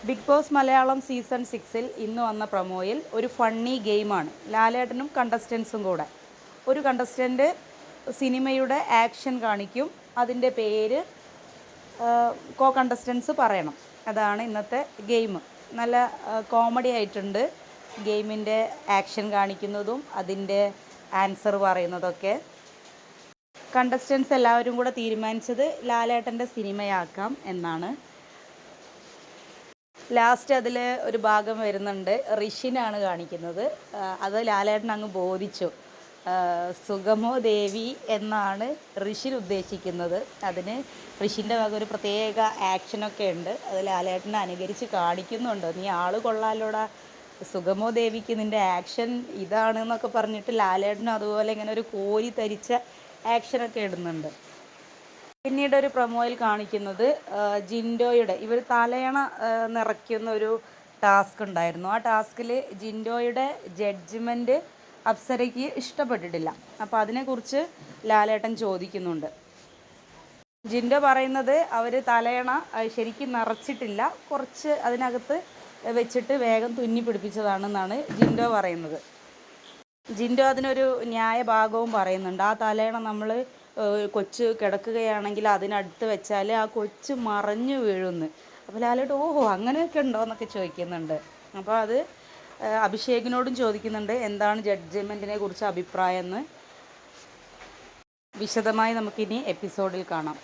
Big boss Malayalam season 6-ൽ ഇന്ന് വന്ന പ്രൊമോയിൽ ഒരു ഫണ്ണി ഗെയിമാണ്. ലാലേട്ടനും കണ്ടസ്റ്റൻസും കൂടെ. ഒരു കണ്ടസ്റ്റൻ്റ് സിനിമയുടെ ആക്ഷൻ കാണിക്കും. അതിൻ്റെ പേര് കോ കണ്ടസ്റ്റൻസ് പറയണം. അതാണ് ഇന്നത്തെ ഗെയിം. നല്ല കോമഡി ആയിട്ടുണ്ട്. ഗെയിമിൻ്റെ ആക്ഷൻ കാണിക്കുന്നതും അതിൻ്റെ ആൻസർ പറയുന്നതൊക്കെ. കണ്ടസ്റ്റൻസ് എല്ലാവരും കൂടെ തീരുമാനിച്ചത് ലാലേട്ടൻ്റെ സിനിമയാക്കാം എന്നാണ്. ലാസ്റ്റ് അതിൽ ഒരു ഭാഗം വരുന്നുണ്ട്, ഋഷിനാണ് കാണിക്കുന്നത്. അത് ലാലേട്ടൻ അങ്ങ് ബോധിച്ചു. സുഗമോ ദേവി എന്നാണ് ഋഷിൻ ഉദ്ദേശിക്കുന്നത്. അതിന് ഋഷിൻ്റെ വക ഒരു പ്രത്യേക ആക്ഷനൊക്കെ ഉണ്ട്. അത് ലാലേട്ടനെ അനുകരിച്ച് കാണിക്കുന്നുണ്ട്. നീ ആള് കൊള്ളാലോടാ, സുഗമോ ദേവിക്ക് നിൻ്റെ ആക്ഷൻ ഇതാണെന്നൊക്കെ പറഞ്ഞിട്ട് ലാലേട്ടനും അതുപോലെ ഇങ്ങനെ ഒരു കോരി തരിച്ച ആക്ഷനൊക്കെ ഇടുന്നുണ്ട്. പിന്നീട് ഒരു പ്രൊമോയിൽ കാണിക്കുന്നത് ജിൻഡോയുടെ ഇവർ തലയണ നിറയ്ക്കുന്ന ഒരു ടാസ്ക് ഉണ്ടായിരുന്നു. ആ ടാസ്കിൽ ജിൻഡോയുടെ ജഡ്ജ്മെൻറ്റ് അപ്സരയ്ക്ക് ഇഷ്ടപ്പെട്ടിട്ടില്ല. അപ്പോൾ അതിനെക്കുറിച്ച് ലാലേട്ടൻ ചോദിക്കുന്നുണ്ട്. ജിൻഡോ പറയുന്നത് അവർ തലയണ ശരിക്കും നിറച്ചിട്ടില്ല, കുറച്ച് അതിനകത്ത് വെച്ചിട്ട് വേഗം തുന്നി പിടിപ്പിച്ചതാണെന്നാണ് ജിൻഡോ പറയുന്നത്. ജിൻഡോ അതിനൊരു ന്യായ ഭാഗവും പറയുന്നുണ്ട്. ആ തലയണ നമ്മൾ കൊച്ച് കിടക്കുകയാണെങ്കിൽ അതിനടുത്ത് വെച്ചാൽ ആ കൊച്ച് മറിഞ്ഞു വീഴുന്നു. അപ്പോൾ ലാലേട്ട് ഓഹോ അങ്ങനെയൊക്കെ ഉണ്ടോ എന്നൊക്കെ ചോദിക്കുന്നുണ്ട്. അപ്പോൾ അത് അഭിഷേകിനോടും ചോദിക്കുന്നുണ്ട് എന്താണ് ജഡ്ജ്മെൻറ്റിനെ കുറിച്ച് അഭിപ്രായം എന്ന്. വിശദമായി നമുക്കിനി എപ്പിസോഡിൽ കാണാം.